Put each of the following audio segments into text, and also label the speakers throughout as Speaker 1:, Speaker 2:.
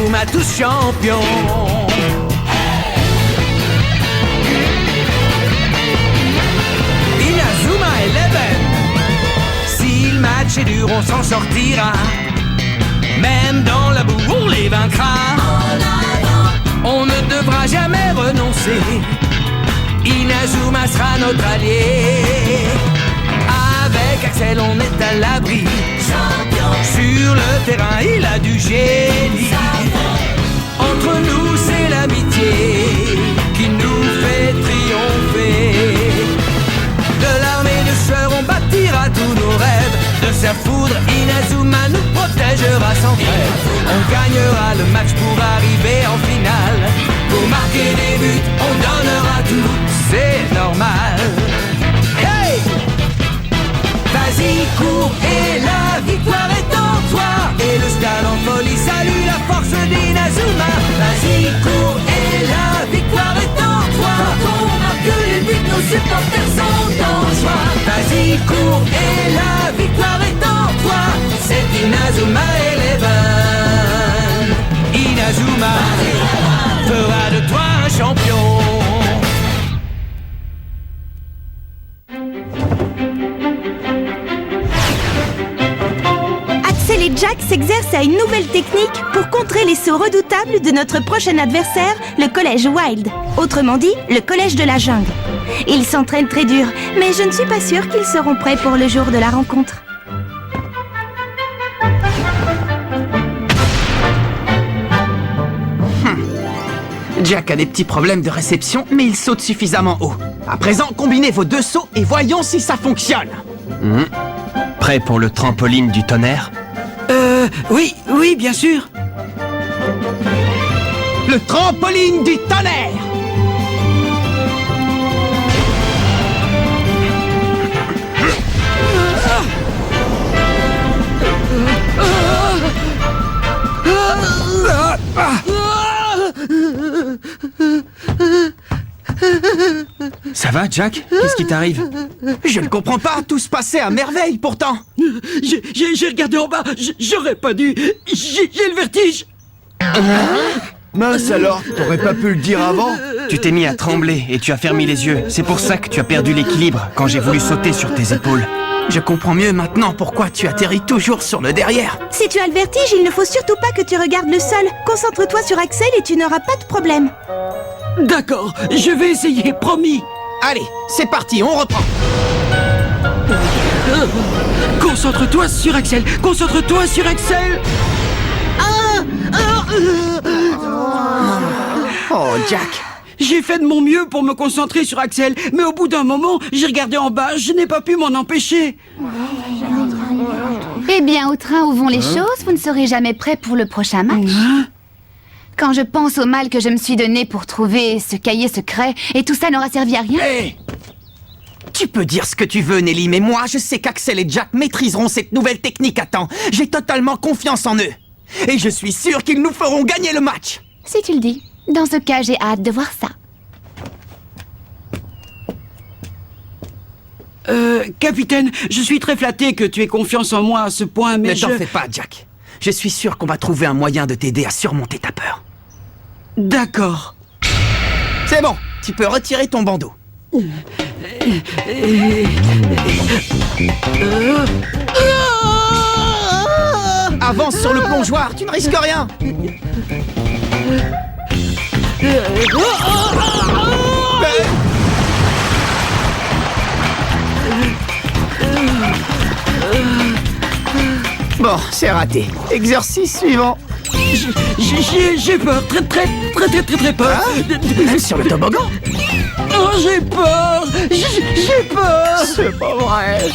Speaker 1: Inazuma tous champions. Inazuma Eleven. Si le match est dur, on s'en sortira. Même dans la boue, on les vaincra. On ne devra jamais renoncer. Inazuma sera notre allié. Avec Axel, on est à l'abri. Sur le terrain, il a du génie. Entre nous, c'est l'amitié qui nous fait triompher. De l'armée de sœurs, on bâtira tous nos rêves. De sa foudre, Inazuma nous protégera sans trêve. On gagnera le match pour arriver en finale. Pour marquer des buts, on donnera tout, c'est normal. Hey! Vas-y, cours et la victoire est en toi. Et le stade en folie salue la force d'Inazuma. Vas-y, cours et la victoire est en toi. Quand on marque les buts, nos supporters sont en joie. Vas-y, cours et la victoire est en toi. C'est Inazuma Eleven. Inazuma fera de toi un champion.
Speaker 2: Axel et Jack s'exercent à une nouvelle technique pour contrer les sauts redoutables de notre prochain adversaire, le collège Wild, autrement dit, le collège de la jungle. Ils s'entraînent très dur, mais je ne suis pas sûre qu'ils seront prêts pour le jour de la rencontre.
Speaker 3: Jack a des petits problèmes de réception, mais il saute suffisamment haut. À présent, combinez vos deux sauts et voyons si ça fonctionne.
Speaker 4: Prêt pour le trampoline du tonnerre?
Speaker 1: Oui, bien sûr.
Speaker 3: Le trampoline du tonnerre!
Speaker 4: Ça va, Jack? Qu'est-ce qui t'arrive?
Speaker 3: Je ne comprends pas, tout se passait à merveille pourtant.
Speaker 1: J'ai regardé en bas, j'aurais pas dû. J'ai le vertige.
Speaker 5: Mince alors, t'aurais pas pu le dire avant?
Speaker 4: Tu t'es mis à trembler et tu as fermé les yeux. C'est pour ça que tu as perdu l'équilibre quand j'ai voulu sauter sur tes épaules.
Speaker 3: Je comprends mieux maintenant pourquoi tu atterris toujours sur le derrière.
Speaker 2: Si tu as le vertige, il ne faut surtout pas que tu regardes le sol. Concentre-toi sur Axel et tu n'auras pas de problème.
Speaker 1: D'accord, je vais essayer, promis.
Speaker 3: Allez, c'est parti, on reprend.
Speaker 1: Concentre-toi sur Axel, concentre-toi sur Axel.
Speaker 3: Oh, Jack.
Speaker 1: J'ai fait de mon mieux pour me concentrer sur Axel, mais au bout d'un moment, j'ai regardé en bas, je n'ai pas pu m'en empêcher.
Speaker 6: Eh bien, au train où vont les choses, vous ne serez jamais prêt pour le prochain match. Quand je pense au mal que je me suis donné pour trouver ce cahier secret, et tout ça n'aura servi à rien.
Speaker 3: Hey! Tu peux dire ce que tu veux, Nelly, mais moi, je sais qu'Axel et Jack maîtriseront cette nouvelle technique à temps. J'ai totalement confiance en eux. Et je suis sûr qu'ils nous feront gagner le match.
Speaker 6: Si tu le dis. Dans ce cas, j'ai hâte de voir ça.
Speaker 1: Capitaine, je suis très flatté que tu aies confiance en moi à ce point, mais
Speaker 3: Ne t'en fais pas, Jack. Je suis sûr qu'on va trouver un moyen de t'aider à surmonter ta peur.
Speaker 1: D'accord.
Speaker 3: C'est bon, tu peux retirer ton bandeau. Avance sur le plongeoir, tu ne risques rien. Bon, c'est raté. Exercice suivant.
Speaker 1: J'ai peur, très peur.
Speaker 3: Même sur le toboggan?
Speaker 1: Oh, j'ai peur. J'ai peur.
Speaker 3: C'est pas vrai.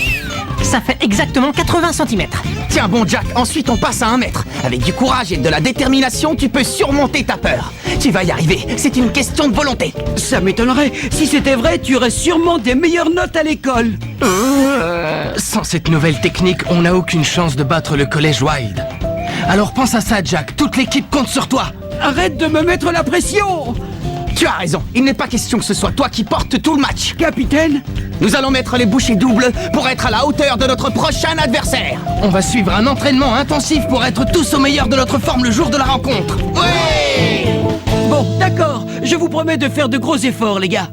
Speaker 7: Ça fait exactement 80 cm.
Speaker 3: Tiens bon Jack, ensuite on passe à 1 mètre. Avec du courage et de la détermination, tu peux surmonter ta peur. Tu vas y arriver, c'est une question de volonté.
Speaker 1: Ça m'étonnerait. Si c'était vrai, tu aurais sûrement des meilleures notes à l'école.
Speaker 4: Sans cette nouvelle technique, on n'a aucune chance de battre le collège Wild. Alors pense à ça, Jack. Toute l'équipe compte sur toi.
Speaker 1: Arrête de me mettre la pression.
Speaker 3: Tu as raison, il n'est pas question que ce soit toi qui portes tout le match.
Speaker 8: Capitaine,
Speaker 3: Nous allons mettre les bouchées doubles pour être à la hauteur de notre prochain adversaire.
Speaker 4: On va suivre un entraînement intensif pour être tous au meilleur de notre forme le jour de la rencontre.
Speaker 3: Ouais!
Speaker 8: bon, d'accord, je vous promets de faire de gros efforts, les gars.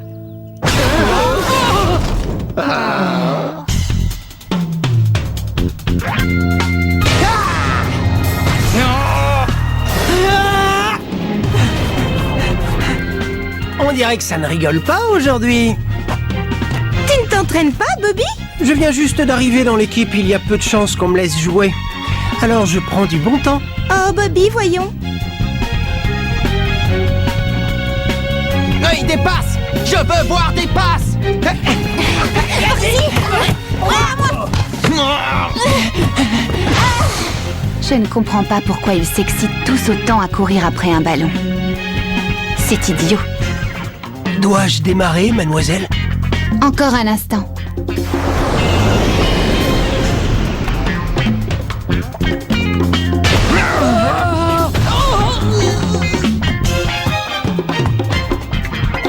Speaker 7: On dirait que ça ne rigole pas aujourd'hui.
Speaker 2: Tu ne t'entraînes pas, Bobby?
Speaker 7: Je viens juste d'arriver dans l'équipe, il y a peu de chances qu'on me laisse jouer. Alors je prends du bon temps.
Speaker 2: Oh, Bobby, voyons.
Speaker 3: Il dépasse! Je veux voir des passes!
Speaker 6: Je ne comprends pas pourquoi ils s'excitent tous autant à courir après un ballon. C'est idiot.
Speaker 7: Dois-je démarrer, mademoiselle?
Speaker 6: Encore un instant.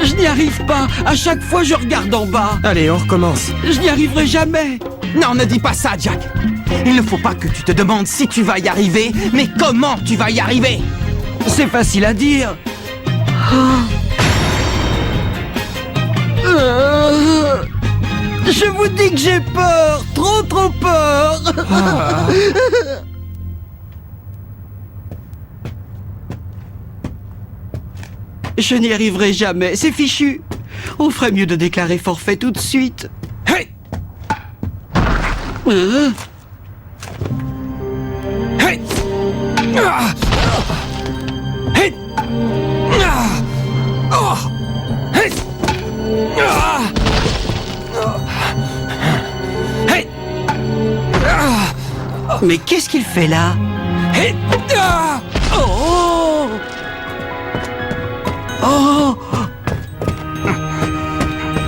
Speaker 8: Je n'y arrive pas. À chaque fois, je regarde en bas.
Speaker 7: Allez, on recommence.
Speaker 8: Je n'y arriverai jamais.
Speaker 3: Non, ne dis pas ça, Jack. Il ne faut pas que tu te demandes si tu vas y arriver, mais comment tu vas y arriver.
Speaker 8: C'est facile à dire. Je vous dis que j'ai peur. Trop peur. Je n'y arriverai jamais. C'est fichu. On ferait mieux de déclarer forfait tout de suite.
Speaker 3: Hey! Hey! Ah! Hey! Ah! Oh! Hey! Ah! Hey! Ah!
Speaker 8: Mais qu'est-ce qu'il fait là?
Speaker 3: Hey! Ah!
Speaker 8: Oh! Oh!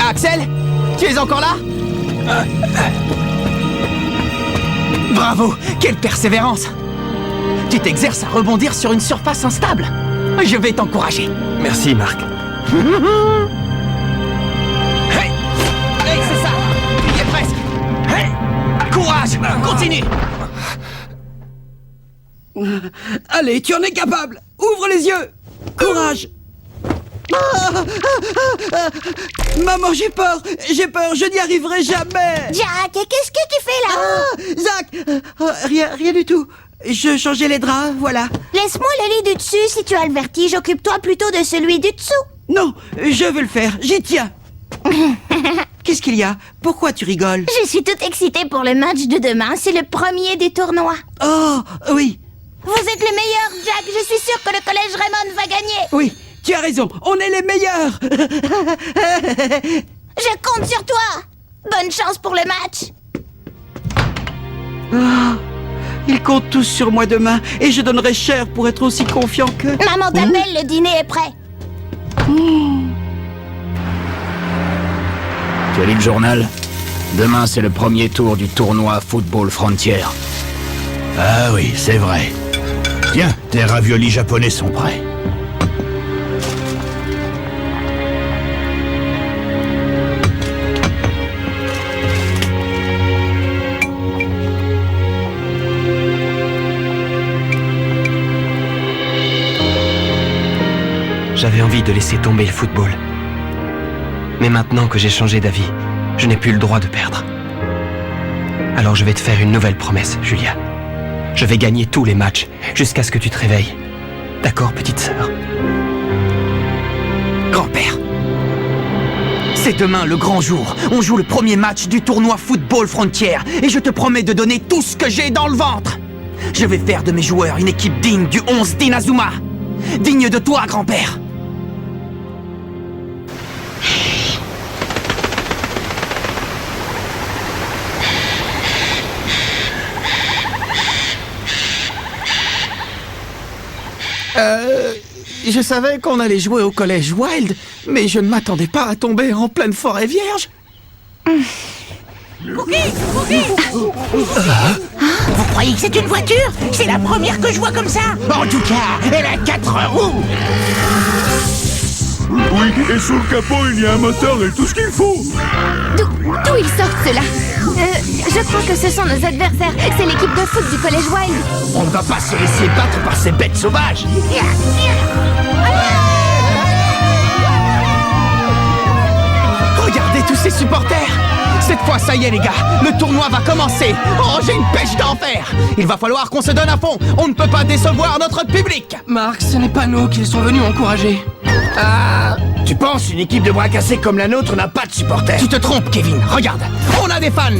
Speaker 3: Axel, tu es encore là? Bravo, quelle persévérance! Tu t'exerces à rebondir sur une surface instable. Je vais t'encourager.
Speaker 4: Merci, Marc.
Speaker 3: Hey! Hey, c'est ça! Tu y es presque! Hey! Courage! Continue!
Speaker 8: Allez, tu en es capable! Ouvre les yeux! Courage! Maman, j'ai peur! J'ai peur, je n'y arriverai jamais!
Speaker 2: Jack, qu'est-ce que tu fais là?
Speaker 8: Zach! Rien du tout. Je changeais les draps, voilà.
Speaker 2: Laisse-moi le lit du dessus si tu as le vertige. Occupe-toi plutôt de celui du dessous.
Speaker 8: Non, je veux le faire, j'y tiens. Qu'est-ce qu'il y a? Pourquoi tu rigoles?
Speaker 2: Je suis toute excitée pour le match de demain. C'est le premier du tournoi.
Speaker 8: Oh, oui,
Speaker 2: Vous êtes le meilleur, Jack. Je suis sûre que le collège Raymond va gagner.
Speaker 8: oui, tu as raison, on est les meilleurs!
Speaker 2: Je compte sur toi. Bonne chance pour le match.
Speaker 8: Ils comptent tous sur moi demain et je donnerai cher pour être aussi confiant qu'eux.
Speaker 2: Maman t'appelle, le dîner est prêt.
Speaker 9: Tu as lu le journal? Demain, c'est le premier tour du tournoi Football Frontier. Ah oui, c'est vrai. Tiens, tes raviolis japonais sont prêts.
Speaker 4: J'avais envie de laisser tomber le football. Mais maintenant que j'ai changé d'avis, je n'ai plus le droit de perdre. Alors je vais te faire une nouvelle promesse, Julia. Je vais gagner tous les matchs, jusqu'à ce que tu te réveilles. D'accord, petite sœur?
Speaker 3: Grand-père, c'est demain le grand jour. On joue le premier match du tournoi Football Frontier et je te promets de donner tout ce que j'ai dans le ventre. Je vais faire de mes joueurs une équipe digne du 11 d'Inazuma. Digne de toi, grand-père. Je savais qu'on allait jouer au collège Wild, mais je ne m'attendais pas à tomber en pleine forêt vierge.
Speaker 10: Vous croyez que c'est une voiture? C'est la première que je vois comme ça.
Speaker 3: En tout cas, elle a 4 roues.
Speaker 5: Oui, et sous le capot, il y a un moteur et tout ce qu'il faut.
Speaker 6: D'où ils sortent ceux-là?
Speaker 2: Je crois que ce sont nos adversaires. C'est l'équipe de foot du collège Wild.
Speaker 9: On ne va pas se laisser battre par ces bêtes sauvages.
Speaker 3: Regardez tous ces supporters! Cette fois, ça y est les gars, le tournoi va commencer. Oh, j'ai une pêche d'enfer. Il va falloir qu'on se donne à fond. On ne peut pas décevoir notre public.
Speaker 4: Marc, ce n'est pas nous qu'ils sont venus encourager.
Speaker 9: Ah, tu penses une équipe de bras cassés comme la nôtre n'a pas de supporters?
Speaker 3: Tu te trompes, Kevin. Regarde, on a des fans.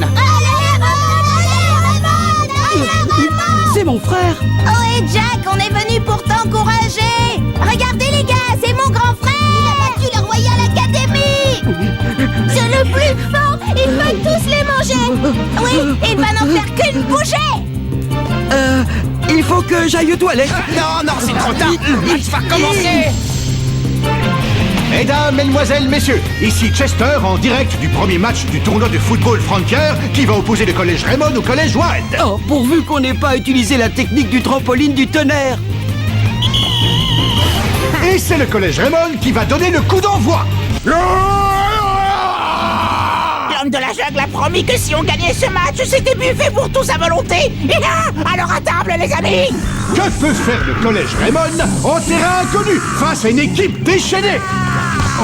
Speaker 8: C'est mon frère.
Speaker 2: Oh et Jack, on est venu pour t'encourager. Regardez les gars, c'est mon grand frère. Il a battu la Royal Academy. C'est le plus fort. Il va tous les manger. Oui, il va n'en faire qu'une bouchée.
Speaker 8: Il faut que j'aille aux toilettes.
Speaker 3: Non, non, c'est trop tard. Le match va commencer.
Speaker 11: Mesdames, Mesdemoiselles, Messieurs, ici Chester en direct du premier match du tournoi de football Frontier qui va opposer le collège Raymond au collège Wild.
Speaker 8: Oh, pourvu qu'on n'ait pas utilisé la technique du trampoline du tonnerre.
Speaker 11: Et c'est le collège Raymond qui va donner le coup d'envoi.
Speaker 10: L'homme de la jungle a promis que si on gagnait ce match, c'était buffet pour tous à volonté. Alors à table, les amis.
Speaker 11: Que peut faire le collège Raymond en terrain inconnu face à une équipe déchaînée?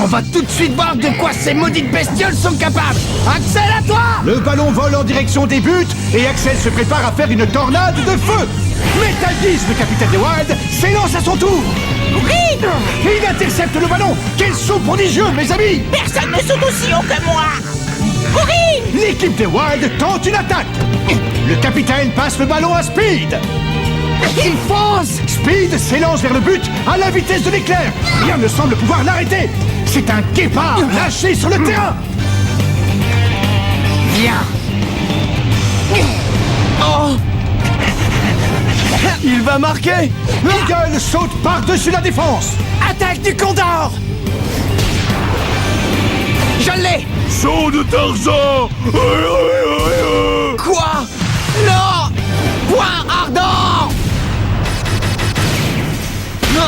Speaker 3: On va tout de suite voir de quoi ces maudites bestioles sont capables. Axel, à toi!
Speaker 11: Le ballon vole en direction des buts et Axel se prépare à faire une tornade de feu. Metal Geese, le capitaine des Wild, s'élance à son tour.
Speaker 10: Oui.
Speaker 11: Il intercepte le ballon. Quel saut prodigieux, mes amis!
Speaker 10: Personne ne saute aussi haut que moi. Oui.
Speaker 11: L'équipe des Wild tente une attaque. Le capitaine passe le ballon à Speed.
Speaker 3: Il fonce!
Speaker 11: Speed s'élance vers le but à la vitesse de l'éclair. Rien ne semble pouvoir l'arrêter. C'est un guépard lâché sur le terrain.
Speaker 3: Viens!
Speaker 8: Oh. Il va marquer.
Speaker 11: Eagle saute par-dessus la défense.
Speaker 3: Attaque du Condor! Je l'ai!
Speaker 5: Saut de Tarzan.
Speaker 3: Quoi? Non! Point ardent!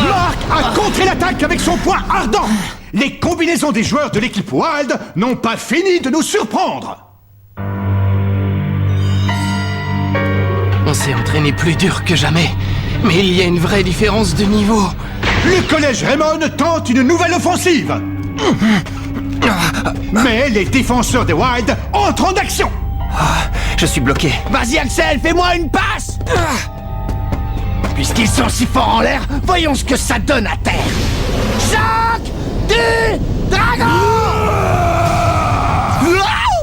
Speaker 11: Mark a contré l'attaque avec son poing ardent. Les combinaisons des joueurs de l'équipe Wild n'ont pas fini de nous surprendre.
Speaker 4: On s'est entraîné plus dur que jamais. Mais il y a une vraie différence de niveau.
Speaker 11: Le collège Raymond tente une nouvelle offensive. Mais les défenseurs des Wild entrent en action.
Speaker 4: Je suis bloqué.
Speaker 3: Vas-y, Axel, fais-moi une passe!
Speaker 9: Puisqu'ils sont si forts en l'air, voyons ce que ça donne à terre.
Speaker 3: Choc du dragon!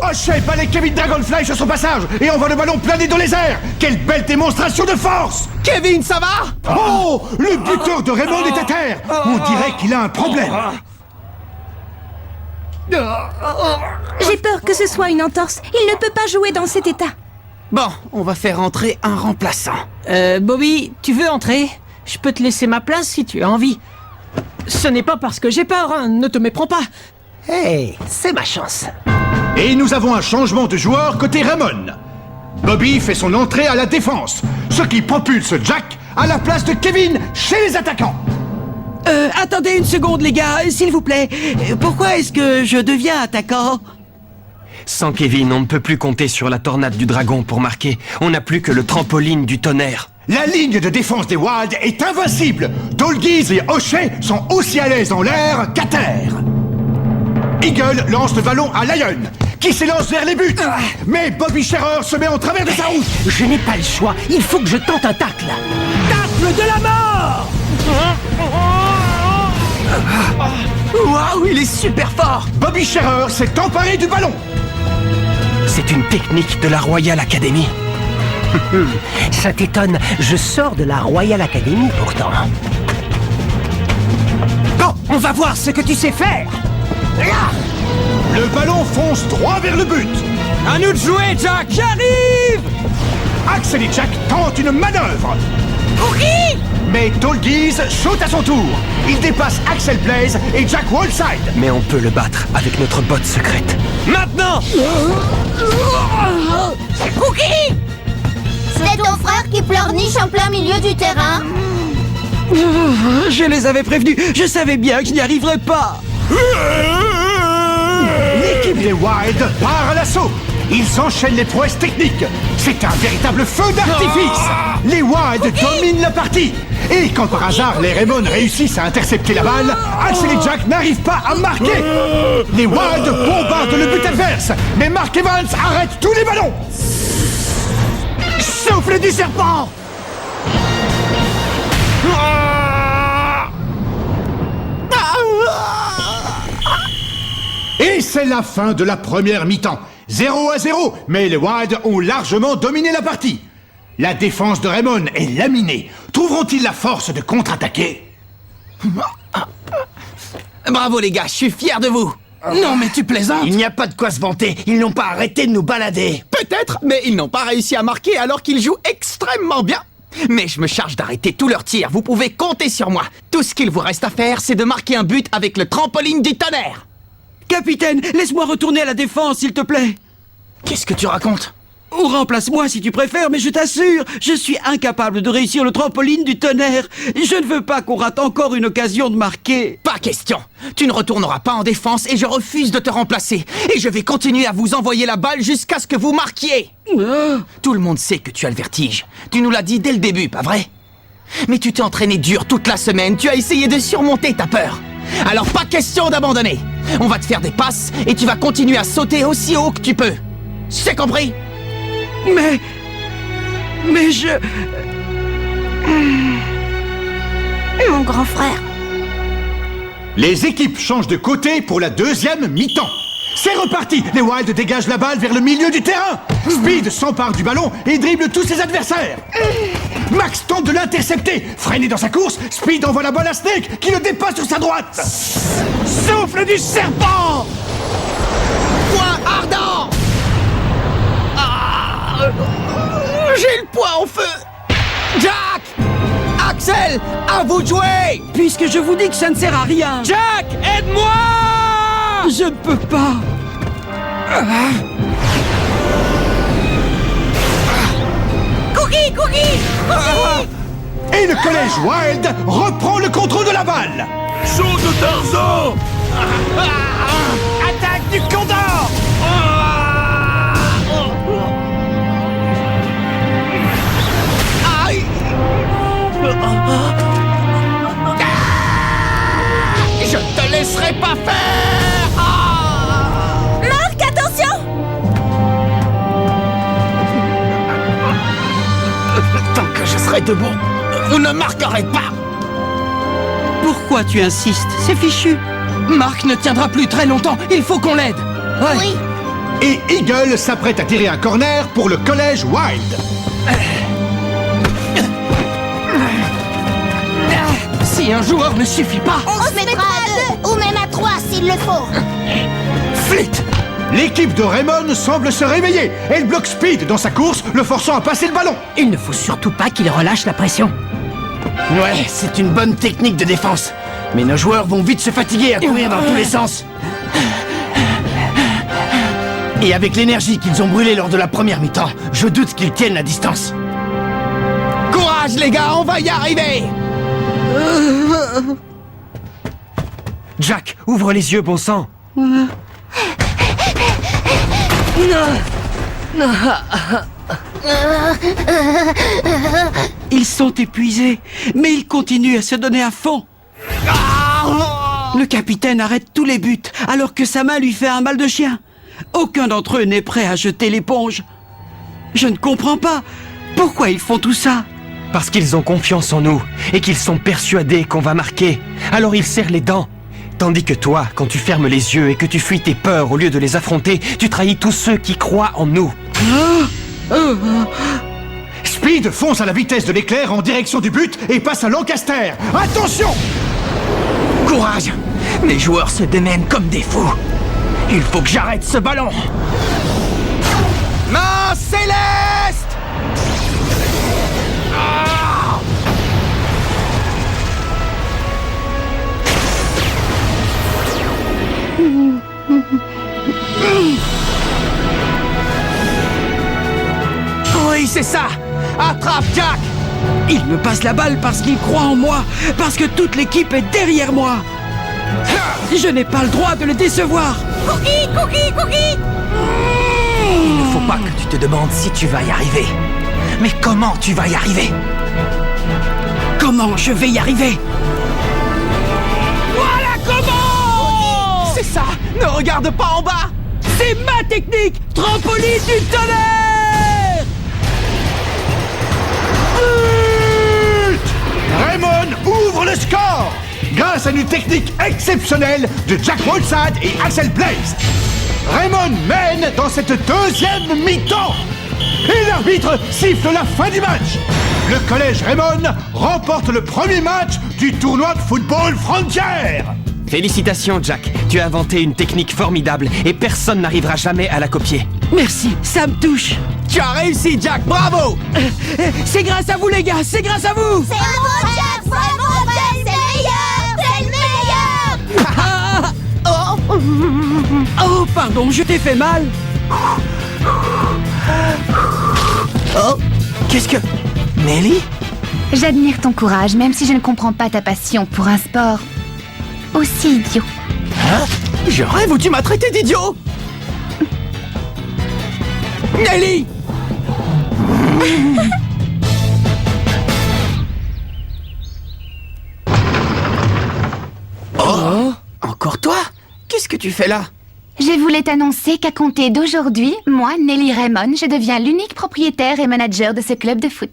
Speaker 11: O'Shea balaye Kevin Dragonfly sur son passage et envoie le ballon planer dans les airs. Quelle belle démonstration de force!
Speaker 3: Kevin, ça va?
Speaker 11: Oh! Le buteur de Raymond est à terre. On dirait qu'il a un problème.
Speaker 2: J'ai peur que ce soit une entorse. Il ne peut pas jouer dans cet état.
Speaker 3: Bon, on va faire entrer un remplaçant.
Speaker 8: Bobby, tu veux entrer? Je peux te laisser ma place si tu as envie. Ce n'est pas parce que j'ai peur, hein, ne te méprends pas.
Speaker 7: Hey, c'est ma chance.
Speaker 11: Et nous avons un changement de joueur côté Raymond. Bobby fait son entrée à la défense, ce qui propulse Jack à la place de Kevin chez les attaquants.
Speaker 8: Attendez une seconde, les gars, s'il vous plaît. Pourquoi est-ce que je deviens attaquant?
Speaker 4: Sans Kevin, on ne peut plus compter sur la tornade du dragon pour marquer. On n'a plus que le trampoline du tonnerre.
Speaker 11: La ligne de défense des Wild est invincible. Dolgies et O'Shea sont aussi à l'aise en l'air qu'à terre. Eagle lance le ballon à Lion, qui s'élance vers les buts. Mais Bobby Scherer se met en travers de sa route.
Speaker 7: Je n'ai pas le choix. Il faut que je tente un tacle.
Speaker 8: Tacle de la mort!
Speaker 3: Waouh, il est super fort!
Speaker 11: Bobby Scherer s'est emparé du ballon.
Speaker 4: C'est une technique de la Royal Academy.
Speaker 7: Ça t'étonne, je sors de la Royal Academy pourtant.
Speaker 3: Bon, on va voir ce que tu sais faire!
Speaker 11: Le ballon fonce droit vers le but.
Speaker 3: À nous de jouer, Jack! J'arrive!
Speaker 11: Axel et Jack tentent une manœuvre. Mais Dolgies saute à son tour. Il dépasse Axel Blaze et Jack Wallside.
Speaker 4: Mais on peut le battre avec notre botte secrète.
Speaker 3: Maintenant!
Speaker 2: C'est ton frère qui pleurniche en plein milieu du terrain?
Speaker 8: Je les avais prévenus, je savais bien que je n'y arriverais pas.
Speaker 11: L'équipe des Wild part à l'assaut. Ils enchaînent les prouesses techniques. C'est un véritable feu d'artifice. Les Wild dominent la partie. Et quand par hasard les Raymond réussissent à intercepter la balle, Axel et Jack n'arrivent pas à marquer. Les Wild bombardent le but adverse, mais Mark Evans arrête tous les ballons. Souffle du serpent. Et c'est la fin de la première mi-temps. 0-0, mais les Wild ont largement dominé la partie. La défense de Raymond est laminée. Trouveront-ils la force de contre-attaquer?
Speaker 3: Bravo les gars, je suis fier de vous.
Speaker 5: Non mais tu plaisantes. Il n'y a pas de quoi se vanter, ils n'ont pas arrêté de nous balader.
Speaker 3: Peut-être, mais ils n'ont pas réussi à marquer alors qu'ils jouent extrêmement bien. Mais je me charge d'arrêter tous leurs tirs, vous pouvez compter sur moi. Tout ce qu'il vous reste à faire, c'est de marquer un but avec le trampoline du tonnerre.
Speaker 12: Capitaine, laisse-moi retourner à la défense, s'il te plaît.
Speaker 5: Qu'est-ce que tu racontes?
Speaker 12: Ou remplace-moi si tu préfères, mais je t'assure, je suis incapable de réussir le trampoline du tonnerre. Je ne veux pas qu'on rate encore une occasion de marquer.
Speaker 3: Pas question. Tu ne retourneras pas en défense et je refuse de te remplacer. Et je vais continuer à vous envoyer la balle jusqu'à ce que vous marquiez. Tout le monde sait que tu as le vertige. Tu nous l'as dit dès le début, pas vrai? Mais tu t'es entraîné dur toute la semaine. Tu as essayé de surmonter ta peur. Alors pas question d'abandonner. On va te faire des passes et tu vas continuer à sauter aussi haut que tu peux. C'est compris?
Speaker 12: Mais je...
Speaker 2: Mon grand frère.
Speaker 11: Les équipes changent de côté pour la deuxième mi-temps. C'est reparti. Les Wild dégagent la balle vers le milieu du terrain. Speed s'empare du ballon et dribble tous ses adversaires. Max tente de l'intercepter. Freiné dans sa course, Speed envoie la balle à Snake qui le dépasse sur sa droite. Souffle du serpent.
Speaker 3: Point ardent. J'ai le poing au feu. Jack, Axel, à vous de jouer.
Speaker 12: Puisque je vous dis que ça ne sert à rien.
Speaker 3: Jack, aide-moi.
Speaker 12: Je ne peux pas.
Speaker 10: Cookie, Cookie, Cookie.
Speaker 11: Et le collège Wild reprend le contrôle de la balle.
Speaker 5: Saut de Tarzan.
Speaker 11: Attaque du Condor.
Speaker 3: Aïe. Je te laisserai pas faire.
Speaker 2: Marc, attention!
Speaker 3: Tant que je serai debout, vous ne marquerez pas.
Speaker 12: Pourquoi tu insistes? C'est fichu.
Speaker 3: Marc ne tiendra plus très longtemps, il faut qu'on l'aide.
Speaker 2: Ouais. Oui.
Speaker 11: Et Eagle s'apprête à tirer un corner pour le collège Wild.
Speaker 3: Si un joueur ne suffit pas...
Speaker 2: On se mettra à 2 ou même à 3 s'il le faut.
Speaker 11: Flûte. L'équipe de Raymond semble se réveiller. Elle bloque Speed dans sa course, le forçant à passer le ballon.
Speaker 8: Il ne faut surtout pas qu'il relâche la pression.
Speaker 5: Ouais, c'est une bonne technique de défense. Mais nos joueurs vont vite se fatiguer à courir dans tous les sens. Et avec l'énergie qu'ils ont brûlée lors de la première mi-temps, je doute qu'ils tiennent la distance.
Speaker 3: Courage les gars, on va y arriver.
Speaker 4: Jack, ouvre les yeux, bon sang.
Speaker 12: Ils sont épuisés, mais ils continuent à se donner à fond. Le capitaine arrête tous les buts, alors que sa main lui fait un mal de chien. Aucun d'entre eux n'est prêt à jeter l'éponge. Je ne comprends pas. Pourquoi ils font tout ça?
Speaker 4: Parce qu'ils ont confiance en nous et qu'ils sont persuadés qu'on va marquer. Alors ils serrent les dents. Tandis que toi, quand tu fermes les yeux et que tu fuis tes peurs au lieu de les affronter, tu trahis tous ceux qui croient en nous.
Speaker 11: Speed fonce à la vitesse de l'éclair en direction du but et passe à Lancaster. Attention!
Speaker 3: Courage. Mes joueurs se démènent comme des fous. Il faut que j'arrête ce ballon. Main céleste! Oui, c'est ça! Attrape, Jack!
Speaker 12: Il me passe la balle parce qu'il croit en moi, parce que toute l'équipe est derrière moi. Je n'ai pas le droit de le décevoir.
Speaker 10: Cookie, cookie, cookie.
Speaker 3: Il ne faut pas que tu te demandes si tu vas y arriver. Mais comment tu vas y arriver?
Speaker 12: Comment je vais y arriver?
Speaker 3: Voilà comment! C'est ça! Ne regarde pas en bas!
Speaker 12: C'est ma technique! Trampoline du tonnerre!
Speaker 11: Raymond ouvre le score grâce à une technique exceptionnelle de Jack Wolfsad et Axel Blaze. Raymond mène dans cette deuxième mi-temps. Et l'arbitre siffle la fin du match. Le collège Raymond remporte le premier match du tournoi de football Frontier.
Speaker 4: Félicitations, Jack. Tu as inventé une technique formidable et personne n'arrivera jamais à la copier.
Speaker 12: Merci, ça me touche.
Speaker 3: Tu as réussi, Jack! Bravo!
Speaker 12: C'est grâce à vous, les gars, c'est grâce à vous.
Speaker 10: C'est un Jack, c'est le meilleur.
Speaker 12: Oh, pardon, je t'ai fait mal.
Speaker 3: Oh, qu'est-ce que... Nelly?
Speaker 6: J'admire ton courage, même si je ne comprends pas ta passion pour un sport aussi idiot.
Speaker 3: Hein? Je rêve où tu m'as traité d'idiot? Nelly! Oh! Encore toi? Qu'est-ce que tu fais là?
Speaker 6: Je voulais t'annoncer qu'à compter d'aujourd'hui, moi, Nelly Raymond, je deviens l'unique propriétaire et manager de ce club de foot.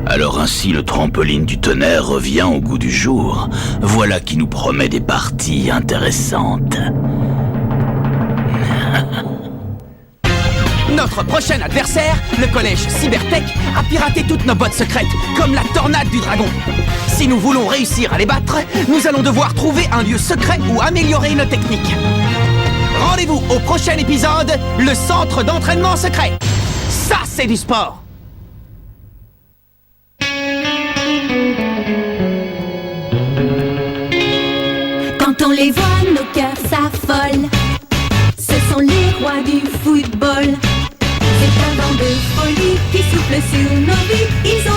Speaker 9: Alors ainsi le trampoline du tonnerre revient au goût du jour. Voilà qui nous promet des parties intéressantes.
Speaker 3: Notre prochain adversaire, le collège Cybertech, a piraté toutes nos bottes secrètes, comme la tornade du dragon. Si nous voulons réussir à les battre, nous allons devoir trouver un lieu secret où améliorer nos techniques. Rendez-vous au prochain épisode, le centre d'entraînement secret. Ça, c'est du sport.
Speaker 13: Quand on les voit, nos cœurs s'affolent. Ce sont les rois du football. C'est un vent de folie qui souffle sur nos vies. Ils ont